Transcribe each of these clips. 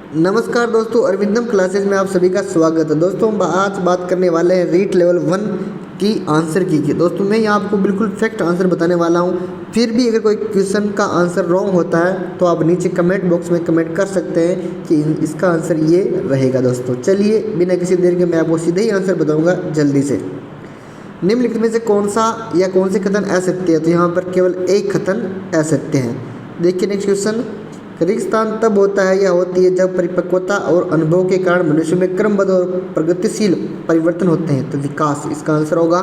नमस्कार दोस्तों, अरविंदम क्लासेज में आप सभी का स्वागत है। दोस्तों हम आज बात करने वाले हैं रीट लेवल 1 की आंसर की। दोस्तों मैं यहाँ आपको बिल्कुल फैक्ट आंसर बताने वाला हूँ। फिर भी अगर कोई क्वेश्चन का आंसर रॉन्ग होता है तो आप नीचे कमेंट बॉक्स में कमेंट कर सकते हैं कि इसका आंसर ये रहेगा। दोस्तों चलिए बिना किसी देर के मैं आपको सीधे ही आंसर बताऊँगा जल्दी से। निम्नलिखित में से कौन सा या कौन से कथन असत्य है? तो यहाँ पर केवल एक कथन असत्य है। देखिए नेक्स्ट क्वेश्चन, रेगिस्तान तब होता है या होती है जब परिपक्वता और अनुभव के कारण मनुष्य में क्रमबद्ध और प्रगतिशील परिवर्तन होते हैं। तो विकास इसका आंसर होगा।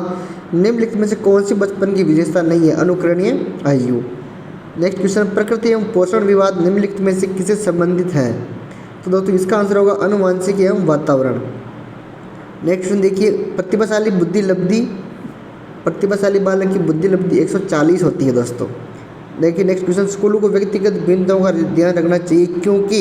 निम्नलिखित में से कौन सी बचपन की विशेषता नहीं है? अनुकरणीय आयु। नेक्स्ट क्वेश्चन, प्रकृति एवं पोषण विवाद निम्नलिखित में से किससे संबंधित है? तो दोस्तों इसका आंसर होगा अनुवांशिक एवं वातावरण। नेक्स्ट क्वेश्चन देखिए, प्रतिभाशाली बालक की बुद्धि लब्धि 140 होती है। दोस्तों देखिए नेक्स्ट क्वेश्चन, स्कूलों को व्यक्तिगत भिन्नताओं का ध्यान रखना चाहिए क्योंकि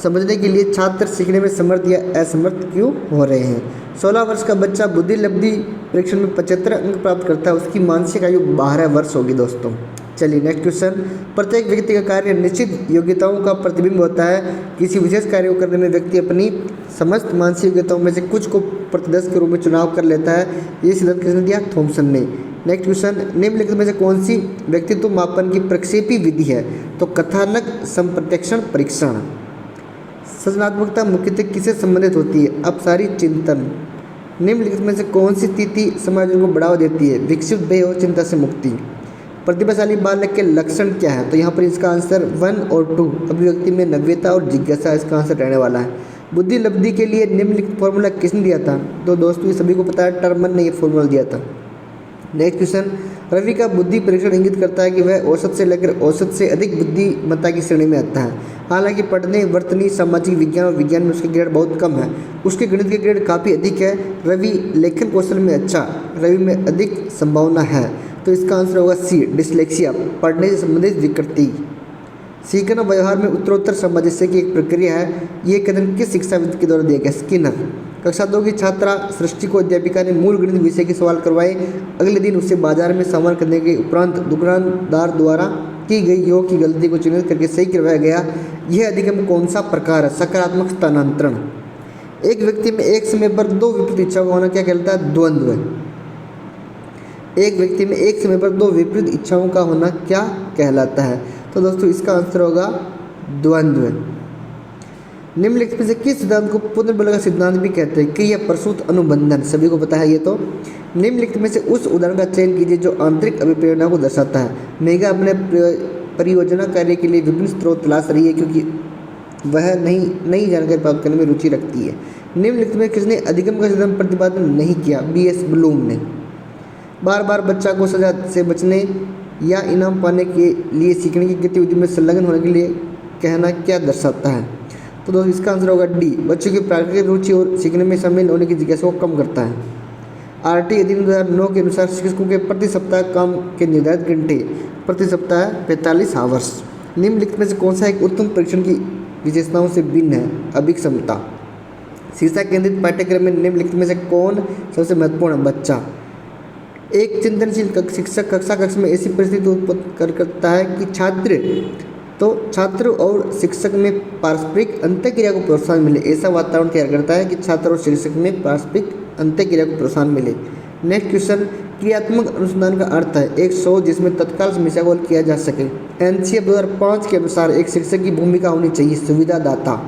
समझने के लिए छात्र सीखने में समर्थ या असमर्थ क्यों हो रहे हैं। 16 वर्ष का बच्चा बुद्धि लब्धि परीक्षण में 75 अंक प्राप्त करता है, उसकी मानसिक आयु 12 वर्ष होगी। दोस्तों चलिए नेक्स्ट क्वेश्चन, प्रत्येक व्यक्ति का कार्य निश्चित योग्यताओं का प्रतिबिंब होता है। किसी विशेष कार्य को करने में व्यक्ति अपनी समस्त मानसिक योग्यताओं में से कुछ को प्रतिदर्श के रूप में चुनाव कर लेता है। ये सिद्धांत किसने दिया? थॉमसन ने। नेक्स्ट क्वेश्चन, निम्नलिखित में से कौन सी व्यक्तित्व मापन की प्रक्षेपी विधि है? तो कथानक संप्रत्यक्षण परीक्षण। सृजनात्मकता मुख्यतः किससे संबंधित होती है? अपसारी चिंतन। निम्नलिखित में से कौन सी स्थिति समाज को बढ़ावा देती है? विकसित भय और चिंता से मुक्ति। प्रतिभाशाली बालक के लक्षण क्या है? तो यहाँ पर इसका आंसर 1 और 2, अभिव्यक्ति में नव्यता और जिज्ञासा इसका आंसर रहने वाला है। बुद्धि लब्धि के लिए निम्नलिखित फॉर्मूला किसने दिया था? तो दोस्तों ये सभी को पता है, टर्मन ने ये फॉर्मूला दिया था। नेक्स्ट क्वेश्चन, रवि का बुद्धि परीक्षण इंगित करता है कि वह औसत से लेकर औसत से अधिक बुद्धिमत्ता की श्रेणी में आता है। हालांकि पढ़ने, वर्तनी, सामाजिक विज्ञान और विज्ञान में उसके ग्रेड बहुत कम है, उसके गणित के ग्रेड काफ़ी अधिक है। रवि लेखन कौशल में अच्छा, रवि में अधिक संभावना है। तो इसका आंसर होगा सी, डिसलेक्सिया, पढ़ने से संबंधित विकृति। सीखना व्यवहार में उत्तरोत्तर सामंजस्य की एक प्रक्रिया है। ये कथन किस शिक्षाविद के द्वारा दिया गया? स्किनर। कक्षा 2 की छात्रा सृष्टि को अध्यापिका ने मूल गणित विषय के सवाल करवाए। अगले दिन उसे बाजार में सामान खरीदने के उपरांत दुकानदार द्वारा की गई योग की गलती को चिन्हित करके सही करवाया गया। यह अधिगम कौन सा प्रकार है? सकारात्मक स्थानांतरण। एक व्यक्ति में एक समय पर दो विपरीत इच्छाओं का होना क्या कहलाता है? द्वंद्व। एक व्यक्ति में एक समय पर दो विपरीत इच्छाओं का होना क्या कहलाता है? तो दोस्तों इसका आंसर होगा द्वंद्व। निम्नलिखित में से किस सिद्धांत को पुनर्बल का सिद्धांत भी कहते हैं? क्रिया प्रसूत अनुबंधन, सभी को पता है ये तो। निम्नलिखित में से उस उदाहरण का चयन कीजिए जो आंतरिक अभिप्रेरणा को दर्शाता है। मेघा अपने परियोजना कार्य के लिए विभिन्न स्रोत तलाश रही है क्योंकि वह नई जानकारी प्राप्त करने में रुचि रखती है। निम्नलिखित में किसने अधिगम का सिद्धांत प्रतिपादन नहीं किया? BS ब्लूम ने। बार बार बच्चा को सजा से बचने या इनाम पाने के लिए सीखने की गतिविधि में संलग्न होने के लिए कहना क्या दर्शाता है? तो दोस्तों इसका आंसर होगा डी, बच्चों की प्राकृतिक रुचि और सीखने में शामिल होने की जिज्ञासा को कम करता है। RT अधिनियम 2009 के अनुसार शिक्षकों के प्रति सप्ताह काम के निर्धारित घंटे प्रति सप्ताह 45 आवर्स। निम्नलिखित में से कौन सा एक उत्तम परीक्षण की विशेषताओं से भिन्न है? अभिक्षमता। शिक्षा केंद्रित पाठ्यक्रम में निम्नलिखित में से कौन सबसे महत्वपूर्ण है? बच्चा। एक चिंतनशील शिक्षक कक्षा कक्ष में ऐसी परिस्थिति उत्पन्न करता है कि छात्र और शिक्षक में पारस्परिक अंतःक्रिया को प्रोत्साहन मिले। ऐसा वातावरण तैयार करता है कि छात्र और शिक्षक में पारस्परिक अंतःक्रिया को प्रोत्साहन मिले। नेक्स्ट क्वेश्चन, क्रियात्मक अनुसंधान का अर्थ है एक शोध जिसमें तत्काल समस्या को हल किया जा सके। NCF 2005 के अनुसार एक शिक्षक की भूमिका होनी चाहिए सुविधादाता।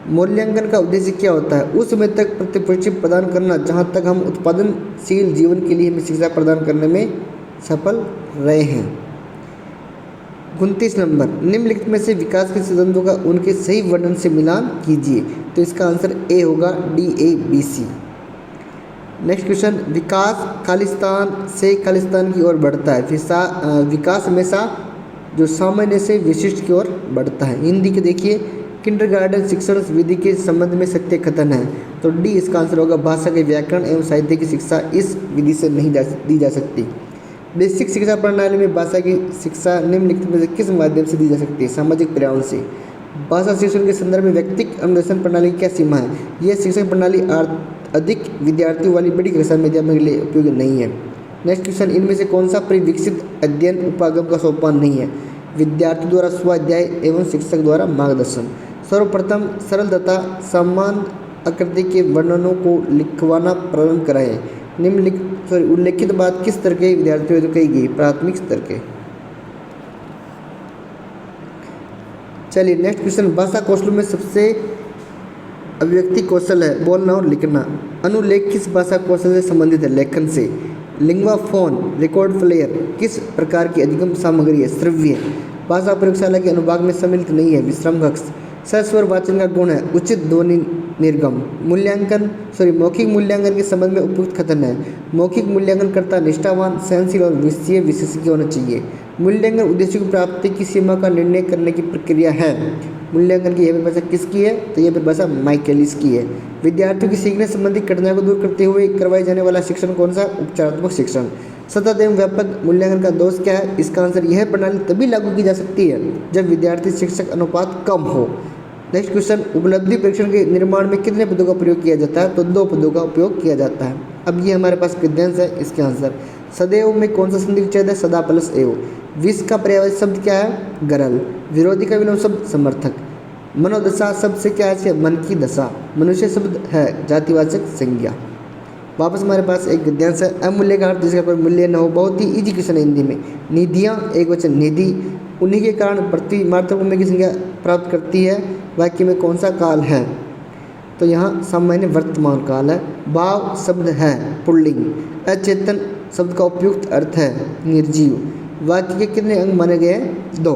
मूल्यांकन का उद्देश्य क्या होता है? उस समय तक प्रतिपुष्टि प्रदान करना जहां तक हम उत्पादनशील जीवन के लिए हमें शिक्षा प्रदान करने में सफल रहे हैं। 29 नंबर, निम्नलिखित में से विकास के सिद्धांतों का उनके सही वर्णन से मिलान कीजिए। तो इसका आंसर ए होगा, DABC। नेक्स्ट क्वेश्चन, विकास खालिस्तान से खालिस्तान की ओर बढ़ता है। विकास हमेशा जो सामान्य से विशिष्ट की ओर बढ़ता है। हिंदी के देखिए, किंडरगार्टन शिक्षण विधि के संबंध में सत्य कथन है। तो डी इसका आंसर होगा। भाषा के व्याकरण एवं साहित्य की शिक्षा इस विधि से नहीं दी जा सकती। बेसिक शिक्षा प्रणाली में भाषा की शिक्षा निम्नलिखित में से किस माध्यम से दी जा सकती है? सामाजिक पर्यावरण से। भाषा शिक्षण के संदर्भ में व्यक्तिगत अनुदेशन प्रणाली की क्या सीमा है? यह शिक्षण प्रणाली अधिक विद्यार्थियों वाली बड़ी कक्षा में अध्यापन के लिए उपयोगी नहीं है। नेक्स्ट क्वेश्चन, इनमें से कौन सा परिविकसित अध्ययन उपागम का सोपान नहीं है? विद्यार्थी द्वारा स्वाध्याय एवं शिक्षक द्वारा मार्गदर्शन। सर्वप्रथम सरल तथा समान आकृति के वर्णनों को लिखवाना प्रारंभ कराएं। उल्लेखित बात किस स्तर के विद्यार्थियों द्वारा कही गई? प्राथमिक स्तर के। चलिए नेक्स्ट क्वेश्चन, भाषा कौशलों में सबसे अभिव्यक्ति कौशल है बोलना और लिखना। अनुलेख किस भाषा कौशल से संबंधित है? लेखन से। लिंग्वा फोन रिकॉर्ड प्लेयर किस प्रकार की अधिगम सामग्री है? श्रव्य। भाषा प्रयोगशाला के अनुभाग में सम्मिलित नहीं है। विश्राम कक्ष। सस्वर वाचन का गुण है उचित ध्वनि निर्गम। मौखिक मूल्यांकन के संबंध में उपयुक्त कथन है। मौखिक मूल्यांकन करता निष्ठावान, सहनशील और विषय विशेषज्ञ होना चाहिए। मूल्यांकन उद्देश्य की प्राप्ति की सीमा का निर्णय करने की प्रक्रिया है। मूल्यांकन की यह परिभाषा किसकी है? तो यह परिभाषा माइकेलिस की है। विद्यार्थियों की सीखने संबंधी कठिनाइयों को दूर करते हुए करवाए जाने वाला शिक्षण कौन सा? उपचारात्मक शिक्षण। सतत एवं व्यापक मूल्यांकन का दोष क्या है? इसका आंसर यह प्रणाली तभी लागू की जा सकती है जब विद्यार्थी शिक्षक अनुपात कम हो। नेक्स्ट क्वेश्चन, उपलब्धि परीक्षण के निर्माण में कितने पदों का प्रयोग किया जाता है? तो 2 पदों का उपयोग किया जाता है। अब ये हमारे पास गद्यांश है, इसके आंसर। सदैव में कौन सा संधि विच्छेद है? सदा प्लस एव। विष का पर्यायवाची शब्द क्या है? गरल। विरोधी का विलोम शब्द समर्थक। मनोदशा शब्द से क्या है? मन की दशा। मनुष्य शब्द है जातिवाचक संज्ञा। वापस हमारे पास एक गद्यांश है, अमूल्य का अर्थ जिसका कोई मूल्य न हो। बहुत ही इजी क्वेश्चन है हिंदी में। निधियाँ एक वचन निधि, उन्हीं के कारण पृथ्वी मातृभूमि की संज्ञा प्राप्त करती है। वाक्य में कौन सा काल है? तो यहाँ सामान्य वर्तमान काल है। भाव शब्द है पुल्लिंग। अचेतन शब्द का उपयुक्त अर्थ है निर्जीव। वाक्य के कितने अंग माने गए हैं? 2।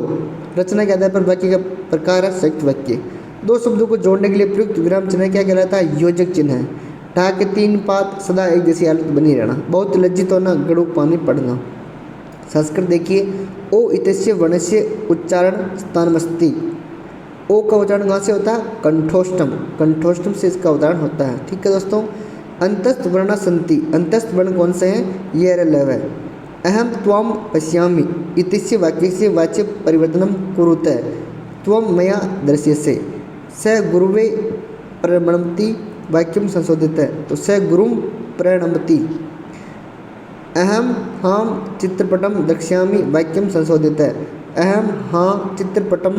रचना के आधार पर वाक्य का प्रकार है संयुक्त वाक्य। 2 शब्दों को जोड़ने के लिए प्रयुक्त विराम चिन्ह क्या कहलाता है? योजक चिन्ह है। ढा के 3 पात सदा एक जैसी हालत बनी रहना। बहुत लज्जित होना, गड़ू पानी पड़ना। संस्कृत देखिए, ओ इतस्य वर्णस्य उच्चारण स्थानमस्ति। ओ का उच्चारण कहाँ से होता है? कंठोष्टम। कंठोष्टम से इसका उच्चारण होता है। ठीक है दोस्तों। अंतस्थ वर्णा संति। अंतस्थ वर्ण कौन से हैं? ये लव है। अहम त्वम पश्यामि इत्यस्य वाक्य से वाच्य परिवर्तनम कुरुते। त्वम मया दृश्यसे। स गुरुवे प्रणमति वाक्यम संशोधित है। तो स गुरुम प्रणमति। अहम हाम चित्रपटम द्रक्ष्यामि वाक्यम संशोधित है। अहम हाँ चित्रपटम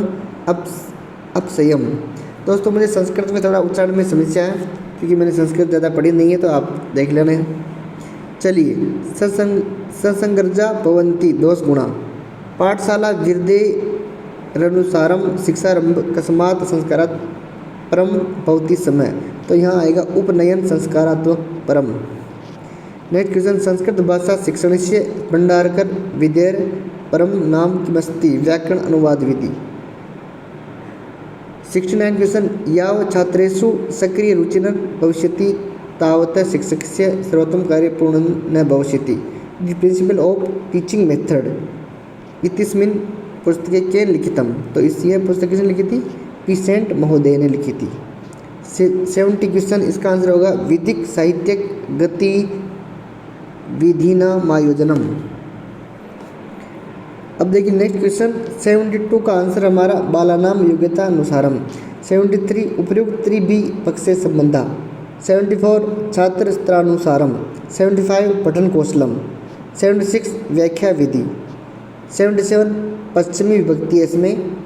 अपसयम। दोस्तों मुझे संस्कृत में थोड़ा उच्चारण में समस्या है क्योंकि मैंने संस्कृत ज़्यादा पढ़ी नहीं है, तो आप देख लेना है। चलिए, ससंगर्जा भवन्ति दोष गुणा। पाठशाला विरदे रनुसारम शिक्षारंभ कस्मात् संस्कारात् परम भवति समय। तो यहाँ आएगा उपनयन संस्कारात्मक परम। नेक्स्ट क्वेश्चन, संस्कृत भाषा शिक्षणस्य भंडारकर विधेयर परम नाम किमस्ति? व्याकरण अनुवाद विधि। 69 क्वेश्चन, याव छात्रेषु सक्रिय रुचिर भविष्यति तावत् शिक्षकस्य सर्वोत्तम कार्य पूर्ण न भविष्यति। The principle of teaching method इत्यस्मिन् पुस्तके के लिखितम। तो यह पुस्तक किसने लिखी थी? पीसेंट महोदय ने लिखी थी। 70 क्वेश्चन, इसका आंसर होगा विधिक साहित्यिक गति विधिनामायोजनम। अब देखिए नेक्स्ट क्वेश्चन, 72 का आंसर हमारा बालानाम योग्यता अनुसारम। 73 उपयुक्त त्रिभी पक्षे संबंधा। 74 छात्र स्तरानुसारम। 75 पठन कौशलम। 76 व्याख्या विधि। 77 पश्चिमी विभक्ति है इसमें।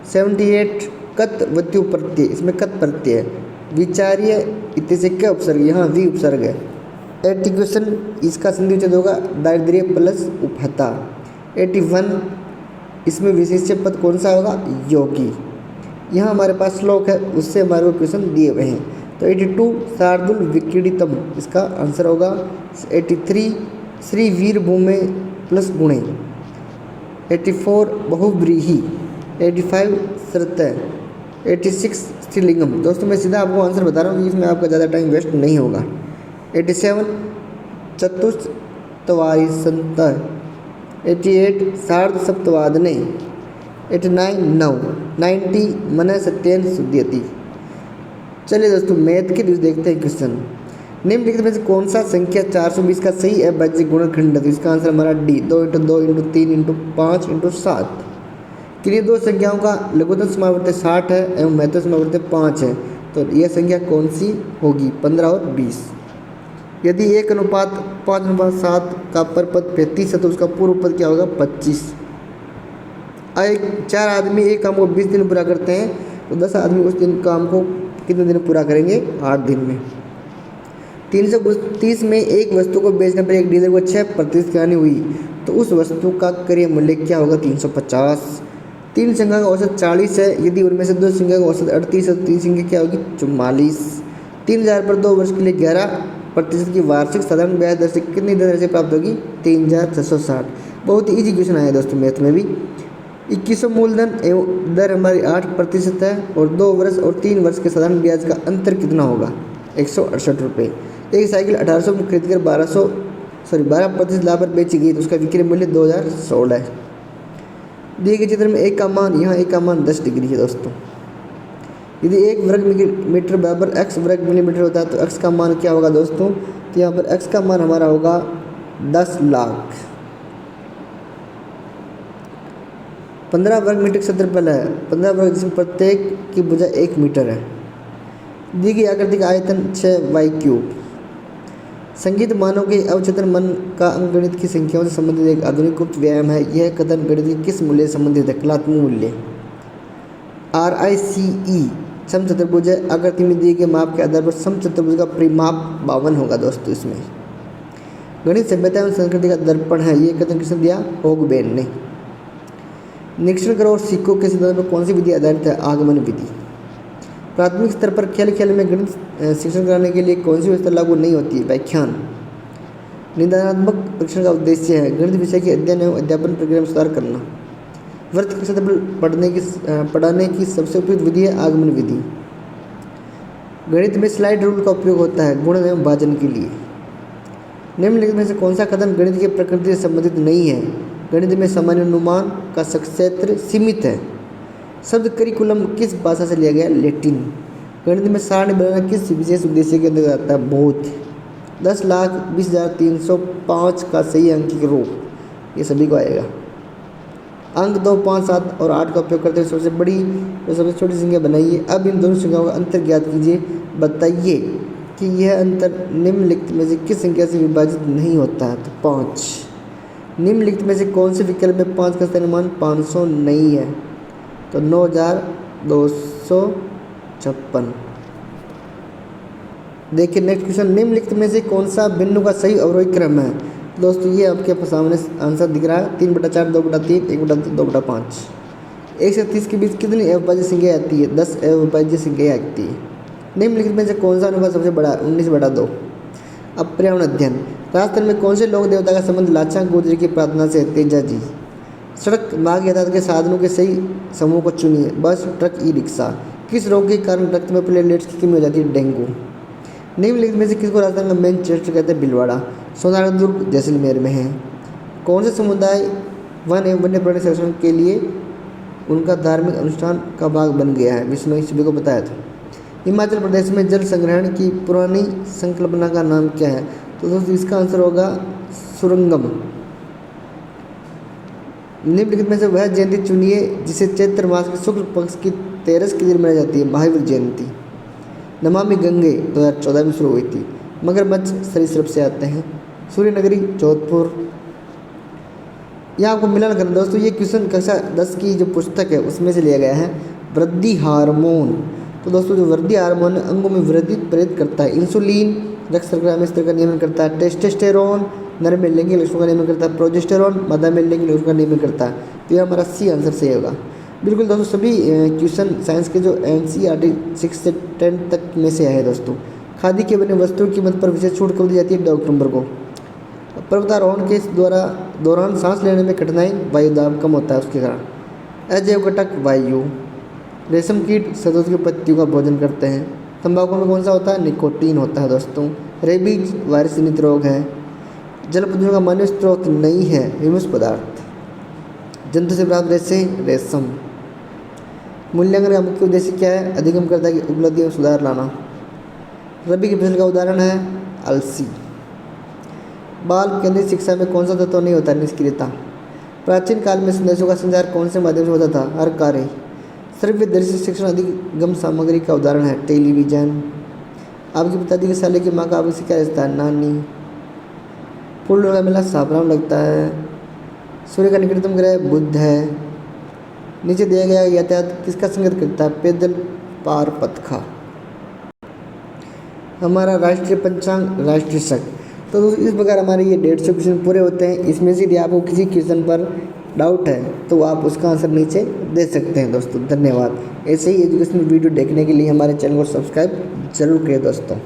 78 कत वत्यु प्रत्यय, इसमें कत प्रत्यय है। विचार्य इत्यादि क्या उपसर्ग? यहाँ वी उपसर्ग है। 80 क्वेश्चन, इसका संधि उचित होगा दारिद्र्य प्लस उपहता। 81 इसमें विशेष्य पद कौन सा होगा? योगी। यहाँ हमारे पास श्लोक है, उससे हमारे को क्वेश्चन दिए हुए हैं। तो 82 शार्दुल विक्रीडितम, इसका आंसर होगा। 83 श्री वीर भूमे प्लस गुणे। 84 बहुव्रीहि। 85 श्रत। 86 स्त्रीलिंगम। दोस्तों मैं सीधा आपको आंसर बता रहा हूँ, इसमें आपका ज़्यादा टाइम वेस्ट नहीं होगा। 87 चतुस्तवारिसंत। 88 सार्ध सप्तवादने। 89 9। 90 मन सत्येन शुद्ध्यति। चलिए दोस्तों मैथ के देखते हैं क्वेश्चन। निम्नलिखित में से कौन सा संख्या 420 का सही अभाज्य गुणनखंड है? तो इसका आंसर हमारा डी। 2 × 2 × 3 × 5 × 7 के लिए 2 संख्याओं का लघुत्तम समावर्त 60 है एवं महत्तम समावर्त 5 है। तो यह संख्या कौन सी होगी? 15 और 20। यदि 1:5:7 का परपद 35 है तो उसका पूर्व पद क्या होगा? 25। 4 आदमी एक काम को 20 दिन पूरा करते हैं तो 10 आदमी उस दिन काम को कितने दिन में पूरा करेंगे? 8 दिन में। 330 में एक वस्तु को बेचने पर एक डीलर को 6% की हानि हुई, तो उस वस्तु का क्रय मूल्य क्या होगा? 350। 3 संख्या का औसत 40 है, यदि उनमें से 2 संख्या का औसत 38 है तो 3 संख्या क्या होगी? 44। 3000 पर 2 वर्ष के लिए 11% की वार्षिक साधारण ब्याज दर से कितनी दर से प्राप्त होगी? 3660। बहुत ही ईजी क्वेश्चन आया दोस्तों मैथ में भी। 2100 मूलधन एवं दर हमारी 8% है और 2 वर्ष और 3 वर्ष के साधारण ब्याज का अंतर कितना होगा? 168 रुपये। एक साइकिल 1800 में खरीद कर 12% लाभ पर बेची गई, तो उसका विक्रय मूल्य 2016 है। दिए गए चित्र में एक का मान, यहाँ एक का मान 10 डिग्री है दोस्तों। यदि 1 वर्ग मीटर बराबर x वर्ग मिलीमीटर होता है तो x का मान क्या होगा दोस्तों? तो यहाँ पर x का मान हमारा होगा 10 लाख। 15 वर्ग मीटर क्षेत्रफल है, 15 वर्ग जिसमें प्रत्येक की भुजा 1 मीटर है। दी गई आकृति का आयतन 6y³। संगीत मानव के अवचेतन मन का अंकगणित की संख्याओं से संबंधित एक आधुनिक गुप्त व्यायाम है। यह कथन गणित के किस मूल्य से संबंधित है? कलात्मक मूल्य। RICE समचतुर्भुज है। आकृति में दिए गए माप के आधार पर समचतुर्भुज का परिमाप 52 होगा दोस्तों। इसमें गणित सभ्यता एवं संस्कृति का दर्पण है, ये कथन किसने दिया? होगबेन ने। निरीक्षण करो और सीखो के सिद्धांत पर कौन सी विधि आधारित है? आगमन विधि। प्राथमिक स्तर पर खेल खेल में गणित शिक्षण कराने के लिए कौन सी व्यवस्था लागू नहीं होती है? व्याख्यान। निदानात्मक परीक्षण का उद्देश्य है गणित विषय के अध्ययन एवं अध्यापन प्रक्रिया में सुधार करना। वृत्त के क्षेत्रफल पढ़ाने की सबसे उपयुक्त विधि है आगमन विधि। गणित में स्लाइड रूल का उपयोग होता है गुणन एवं भाजन के लिए। निम्नलिखित में से कौन सा कथन गणित की प्रकृति से संबंधित नहीं है? गणित में सामान्य अनुमान का क्षेत्र सीमित है। शब्द करिकुलम किस भाषा से लिया गया? लैटिन। गणित में सारणी बनाना किस विशेष उद्देश्य के अंतर्गत आता है? बोध। 10,20,305 का सही अंक के रूप, ये सभी को आएगा। अंक 2, 5, 7 और 8 का उपयोग करते हुए सबसे बड़ी और सबसे छोटी संख्या बनाइए। अब इन दोनों संख्याओं का अंतर ज्ञात कीजिए। बताइए कि यह अंतर निम्नलिखित में से किस संख्या से विभाजित नहीं होता है? तो 5। निम्नलिखित में से कौन से विकल्प में 5 का स्थानीय 500 नहीं है? तो 9256। देखिए नेक्स्ट क्वेश्चन, निम्नलिखित में से कौन सा बिंदु का सही अवरोही क्रम है? दोस्तों ये आपके सामने आंसर दिख रहा है 3/4, 2/3, 1/3, 2/5। 1 से 30 के बीच कितनी अविभाज्य संख्या आती है? 10 अविभाज्य संख्या आती है। निम्नलिखित में से कौन सा अनुपात सबसे बड़ा? 19/2। अब पर्यावरण अध्ययन। राजस्थान में कौन से लोक देवता का संबंध लाचा गुजरी की प्रार्थना से? तेजा जी। सड़क मार्ग यातायात के साधनों के सही समूह को चुनिए। बस, ट्रक, ई रिक्शा। किस रोग के कारण रक्त में प्लेटलेट्स की कमी हो जाती है? डेंगू। निम्नलिखित में से किसको राजस्थान का मैनचेस्टर कहते हैं? भीलवाड़ा। सोनार दुर्ग जैसलमेर में है। कौन से समुदाय वन एवं वन्य प्राणी संरक्षण के लिए उनका धार्मिक अनुष्ठान का भाग बन गया है? विष्णु सभी को बताया था। हिमाचल प्रदेश में जल संग्रहण की पुरानी संकल्पना का नाम क्या है? तो दोस्तों इसका आंसर होगा सुरंगम। निम्नलिखित में से वह जयंती चुनिए जिसे चैत्र मास के शुक्ल पक्ष की 13 के दिन मनाई जाती है। महावीर जयंती। नमामि गंगे 2014 में शुरू हुई थी। मगरमच्छ सरीसृप से आते हैं। सूर्यनगरी जोधपुर। यह आपको मिलान करना दोस्तों, ये क्वेश्चन कक्षा 10 की जो पुस्तक है उसमें से लिया गया है। वृद्धि हार्मोन। तो दोस्तों जो वृद्धि हार्मोन अंगों में वृद्धि प्रेरित करता है। इंसुलिन रक्त शर्करा में स्तर का नियमन करता है। टेस्टोस्टेरोन नर में लैंगिक लक्षणों का नियमन करता है। प्रोजेस्टेरोन मादा में लैंगिक लक्षणों का नियमन करता है। तो यह हमारा सी आंसर सही होगा। बिल्कुल दोस्तों सभी क्वेश्चन साइंस के जो NCERT 6 से 10 तक में से है दोस्तों। खादी के बने वस्तुओं की कीमत पर विशेष छूट कब दी जाती है? 2 अक्टूबर को। पर्वतारोहण के दौरान सांस लेने में कठिनाई, वायु दाब कम होता है उसके कारण। अजैव घटक वायु। रेशम कीट शहतूत की पत्तियों का भोजन करते हैं। तंबाकू में कौन सा होता है? निकोटीन होता है दोस्तों। रेबीज वायरस जनित रोग है। जल प्रदूषण का मानवीय स्रोत नहीं है विमुष पदार्थ। जंतु से प्राप्त रेशम। मूल्यांकन का मुख्य उद्देश्य क्या है? अधिगमकर्ता की उपलब्धि में सुधार लाना। रबी की फसल का उदाहरण है अलसी। बाल केंद्रित शिक्षा में कौन सा तत्व नहीं होता? निष्क्रियता। प्राचीन काल में संदेशों का संचार कौन से माध्यम से होता था? हर कार्य। श्रव्य दृश्य शिक्षण अधिगम सामग्री का उदाहरण है टेलीविजन। आपके पिताजी के साले की माँ का आपसे क्या रिश्ता है? नानी। फूल का मेला सापरा में लगता है। सूर्य का निकटतम ग्रह बुध है। नीचे दिया गया यातायात किसका संकेत करता है? पैदल पार पथ का। हमारा राष्ट्रीय पंचांग राष्ट्रीय शक। तो दोस्तों इस प्रकार हमारे ये 150 क्वेश्चन पूरे होते हैं। इसमें से यदि आपको किसी क्वेश्चन पर डाउट है तो आप उसका आंसर नीचे दे सकते हैं दोस्तों। धन्यवाद। ऐसे ही एजुकेशनल वीडियो देखने के लिए हमारे चैनल को सब्सक्राइब जरूर करें दोस्तों।